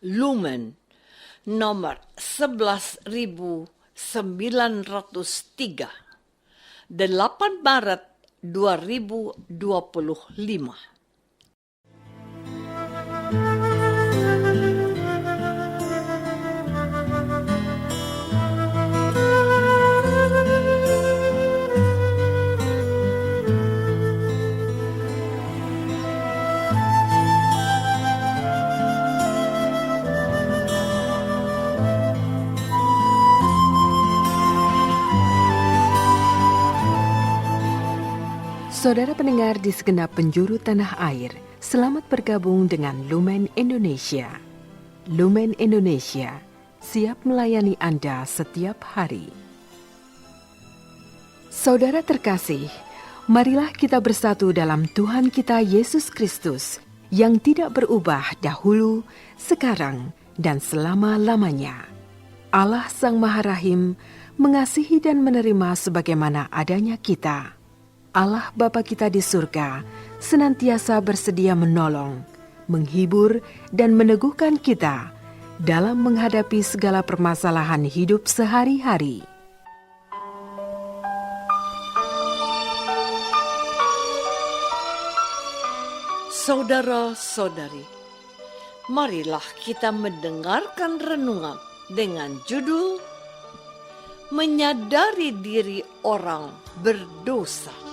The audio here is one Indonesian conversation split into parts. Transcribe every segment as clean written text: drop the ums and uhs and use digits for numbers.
Lumen nomor 11.903, 8 Maret 2025. Saudara pendengar di segenap penjuru tanah air, selamat bergabung dengan Lumen Indonesia. Lumen Indonesia, siap melayani Anda setiap hari. Saudara terkasih, marilah kita bersatu dalam Tuhan kita Yesus Kristus yang tidak berubah dahulu, sekarang, dan selama-lamanya. Allah Sang Maha Rahim mengasihi dan menerima sebagaimana adanya kita. Allah Bapa kita di surga senantiasa bersedia menolong, menghibur, dan meneguhkan kita dalam menghadapi segala permasalahan hidup sehari-hari. Saudara-saudari, marilah kita mendengarkan renungan dengan judul Menyadari Diri Orang Berdosa.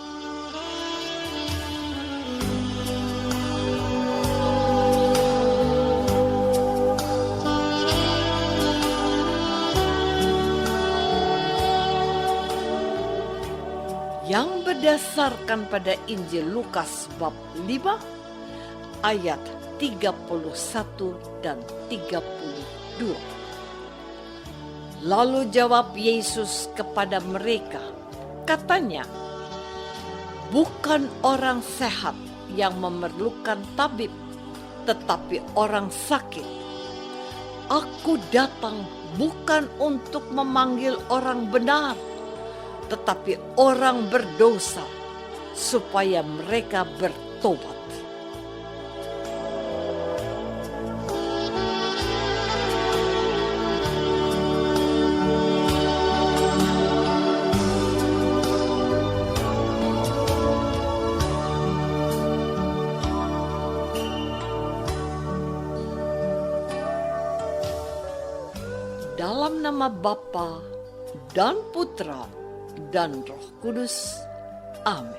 Yang berdasarkan pada Injil Lukas bab 5 ayat 31 dan 32. Lalu jawab Yesus kepada mereka, katanya, bukan orang sehat yang memerlukan tabib, tetapi orang sakit. Aku datang bukan untuk memanggil orang benar, tetapi orang berdosa, supaya mereka bertobat. Dalam nama Bapa dan Putra dan Roh Kudus. Amin.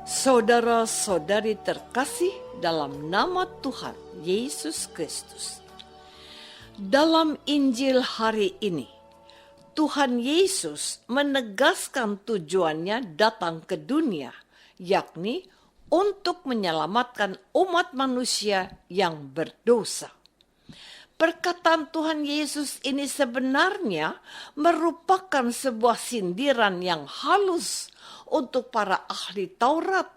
Saudara-saudari terkasih dalam nama Tuhan Yesus Kristus. Dalam Injil hari ini, Tuhan Yesus menegaskan tujuannya datang ke dunia, yakni untuk menyelamatkan umat manusia yang berdosa. Perkataan Tuhan Yesus ini sebenarnya merupakan sebuah sindiran yang halus untuk para ahli Taurat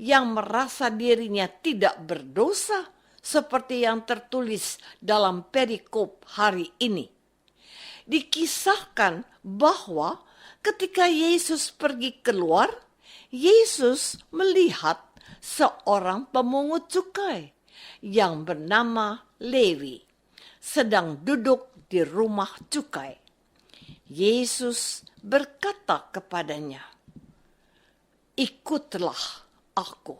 yang merasa dirinya tidak berdosa seperti yang tertulis dalam perikop hari ini. Dikisahkan bahwa ketika Yesus pergi keluar, Yesus melihat seorang pemungut cukai yang bernama Lewi sedang duduk di rumah cukai. Yesus berkata kepadanya, "Ikutlah aku."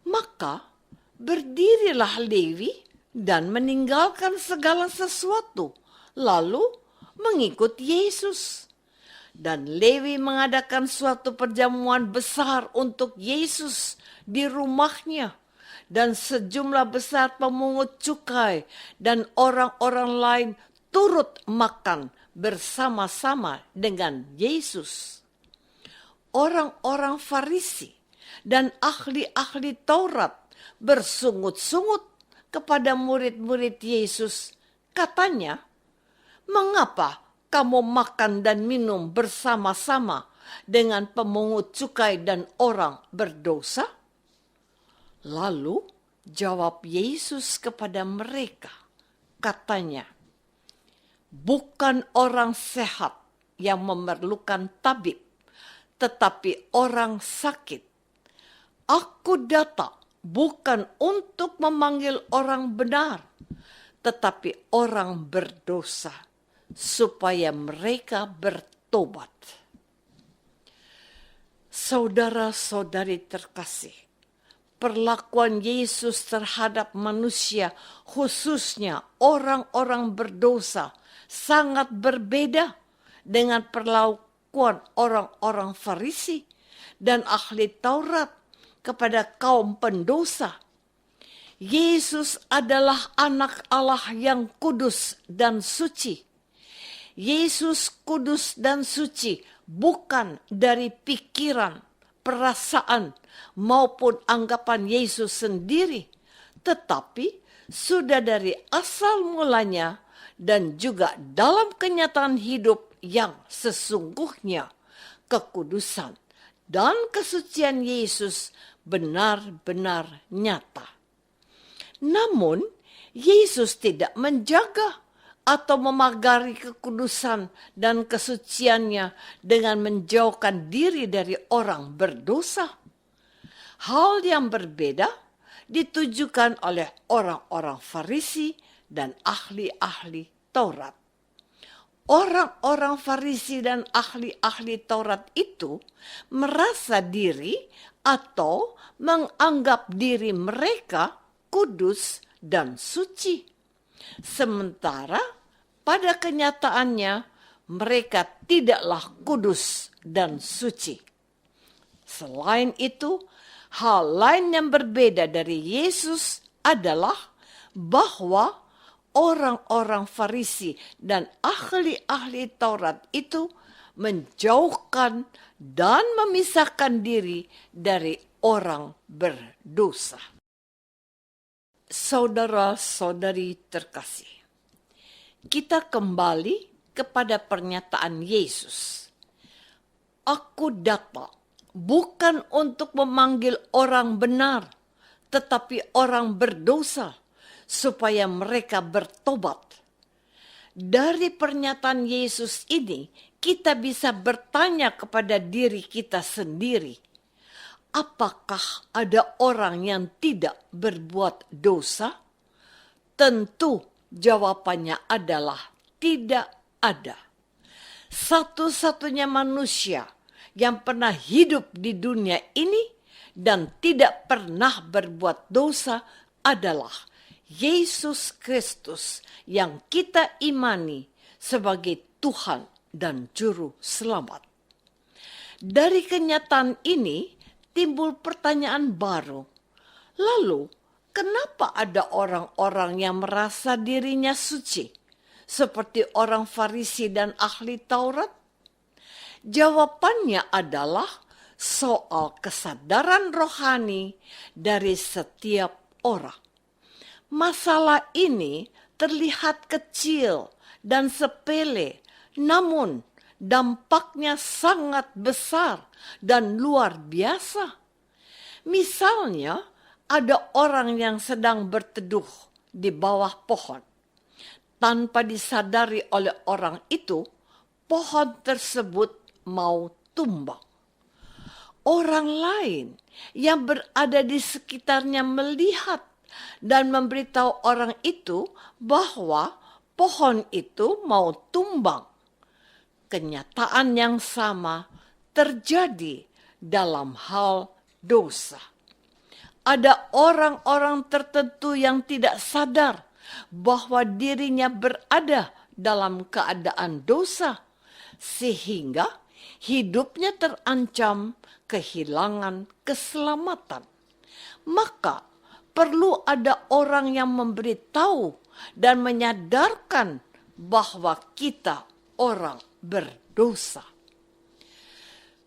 Maka berdirilah Lewi dan meninggalkan segala sesuatu, lalu mengikut Yesus. Dan Lewi mengadakan suatu perjamuan besar untuk Yesus di rumahnya. Dan sejumlah besar pemungut cukai dan orang-orang lain turut makan bersama-sama dengan Yesus. Orang-orang Farisi dan ahli-ahli Taurat bersungut-sungut kepada murid-murid Yesus. Katanya, "Mengapa kamu makan dan minum bersama-sama dengan pemungut cukai dan orang berdosa?" Lalu jawab Yesus kepada mereka, katanya, "Bukan orang sehat yang memerlukan tabib, tetapi orang sakit. Aku datang bukan untuk memanggil orang benar, tetapi orang berdosa, supaya mereka bertobat. Saudara-saudari terkasih, perlakuan Yesus terhadap manusia, khususnya orang-orang berdosa, sangat berbeda dengan perlakuan orang-orang Farisi dan ahli Taurat kepada kaum pendosa. Yesus adalah anak Allah yang kudus dan suci. Yesus kudus dan suci bukan dari pikiran, perasaan, maupun anggapan Yesus sendiri, tetapi sudah dari asal mulanya dan juga dalam kenyataan hidup yang sesungguhnya, kekudusan dan kesucian Yesus benar-benar nyata. Namun, Yesus tidak menjaga atau memagari kekudusan dan kesuciannya dengan menjauhkan diri dari orang berdosa. Hal yang berbeda ditujukan oleh orang-orang Farisi dan ahli-ahli Taurat. Orang-orang Farisi dan ahli-ahli Taurat itu merasa diri atau menganggap diri mereka kudus dan suci. Sementara pada kenyataannya mereka tidaklah kudus dan suci. Selain itu, hal lain yang berbeda dari Yesus adalah bahwa orang-orang Farisi dan ahli-ahli Taurat itu menjauhkan dan memisahkan diri dari orang berdosa. Saudara-saudari terkasih, kita kembali kepada pernyataan Yesus. Aku datang bukan untuk memanggil orang benar, tetapi orang berdosa, supaya mereka bertobat. Dari pernyataan Yesus ini, kita bisa bertanya kepada diri kita sendiri, apakah ada orang yang tidak berbuat dosa? Tentu jawabannya adalah tidak ada. Satu-satunya manusia yang pernah hidup di dunia ini dan tidak pernah berbuat dosa adalah Yesus Kristus yang kita imani sebagai Tuhan dan Juru Selamat. Dari kenyataan ini timbul pertanyaan baru. Lalu, kenapa ada orang-orang yang merasa dirinya suci, seperti orang Farisi dan ahli Taurat? Jawabannya adalah soal kesadaran rohani dari setiap orang. Masalah ini terlihat kecil dan sepele, namun dampaknya sangat besar dan luar biasa. Misalnya, ada orang yang sedang berteduh di bawah pohon. Tanpa disadari oleh orang itu, pohon tersebut mau tumbang. Orang lain yang berada di sekitarnya melihat dan memberitahu orang itu bahwa pohon itu mau tumbang. Kenyataan yang sama terjadi dalam hal dosa. Ada orang-orang tertentu yang tidak sadar bahwa dirinya berada dalam keadaan dosa, sehingga hidupnya terancam kehilangan keselamatan. Maka perlu ada orang yang memberitahu dan menyadarkan bahwa kita orang berdosa.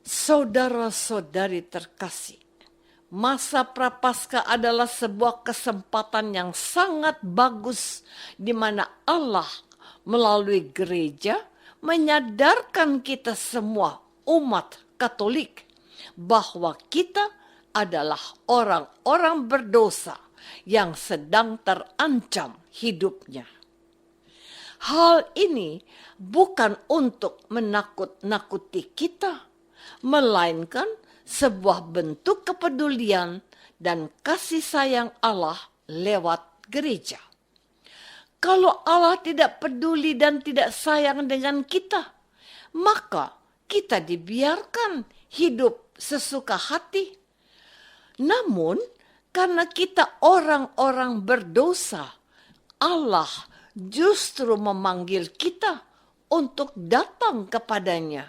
Saudara-saudari terkasih, masa Prapaskah adalah sebuah kesempatan yang sangat bagus di mana Allah melalui gereja menyadarkan kita semua umat Katolik bahwa kita adalah orang-orang berdosa yang sedang terancam hidupnya. Hal ini bukan untuk menakut-nakuti kita, melainkan sebuah bentuk kepedulian dan kasih sayang Allah lewat gereja. Kalau Allah tidak peduli dan tidak sayang dengan kita, maka kita dibiarkan hidup sesuka hati. Namun, karena kita orang-orang berdosa, Allah justru memanggil kita untuk datang kepadanya.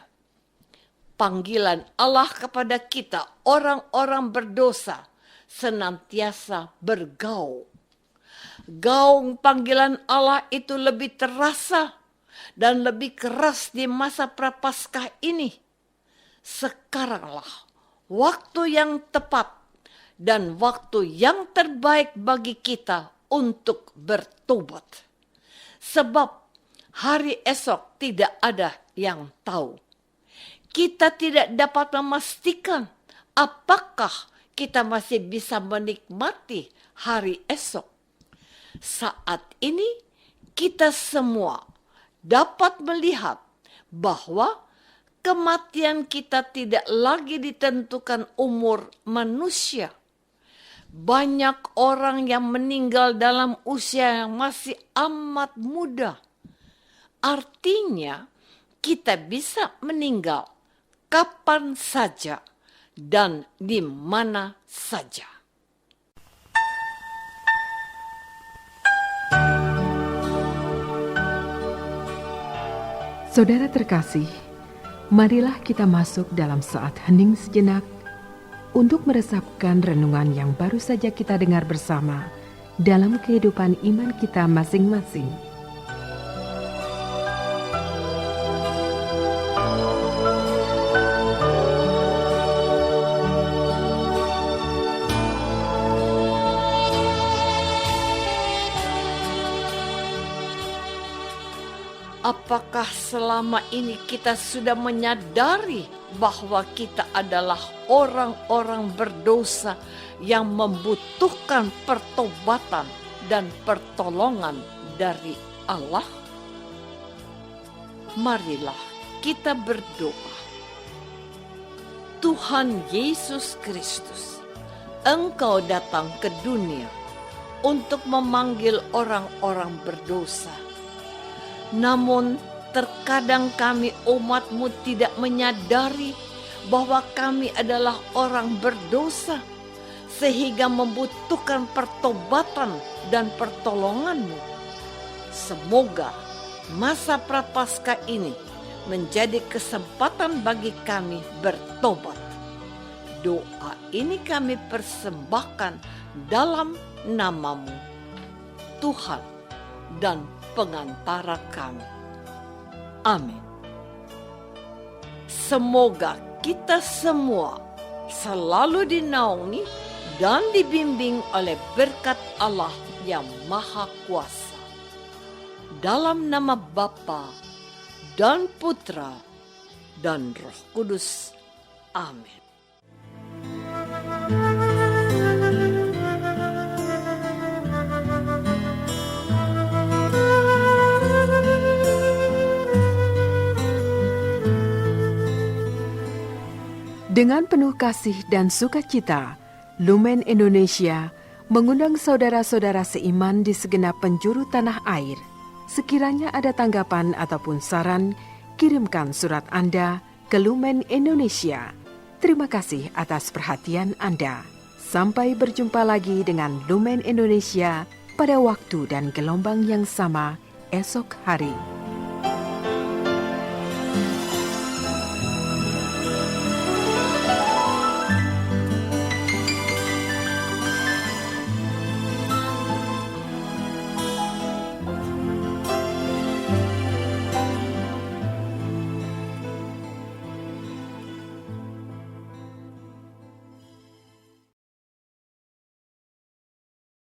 Panggilan Allah kepada kita, orang-orang berdosa, senantiasa bergaung. Gaung panggilan Allah itu lebih terasa dan lebih keras di masa prapaskah ini. Sekaranglah waktu yang tepat dan waktu yang terbaik bagi kita untuk bertobat. Sebab hari esok tidak ada yang tahu. Kita tidak dapat memastikan apakah kita masih bisa menikmati hari esok. Saat ini kita semua dapat melihat bahwa kematian kita tidak lagi ditentukan umur manusia. Banyak orang yang meninggal dalam usia yang masih amat muda. Artinya kita bisa meninggal kapan saja dan di mana saja. Saudara terkasih, marilah kita masuk dalam saat hening sejenak untuk meresapkan renungan yang baru saja kita dengar bersama dalam kehidupan iman kita masing-masing. Apakah selama ini kita sudah menyadari bahwa kita adalah orang-orang berdosa yang membutuhkan pertobatan dan pertolongan dari Allah? Marilah kita berdoa. Tuhan Yesus Kristus, Engkau datang ke dunia untuk memanggil orang-orang berdosa. Namun terkadang kami umat-Mu tidak menyadari bahwa kami adalah orang berdosa sehingga membutuhkan pertobatan dan pertolongan-Mu. Semoga masa prapaskah ini menjadi kesempatan bagi kami bertobat. Doa ini kami persembahkan dalam nama-Mu, Tuhan dan pengantara kami. Amin. Semoga kita semua selalu dinaungi dan dibimbing oleh berkat Allah yang Maha Kuasa. Dalam nama Bapa dan Putra dan Roh Kudus. Amin. Dengan penuh kasih dan sukacita, Lumen Indonesia mengundang saudara-saudara seiman di segenap penjuru tanah air. Sekiranya ada tanggapan ataupun saran, kirimkan surat Anda ke Lumen Indonesia. Terima kasih atas perhatian Anda. Sampai berjumpa lagi dengan Lumen Indonesia pada waktu dan gelombang yang sama esok hari.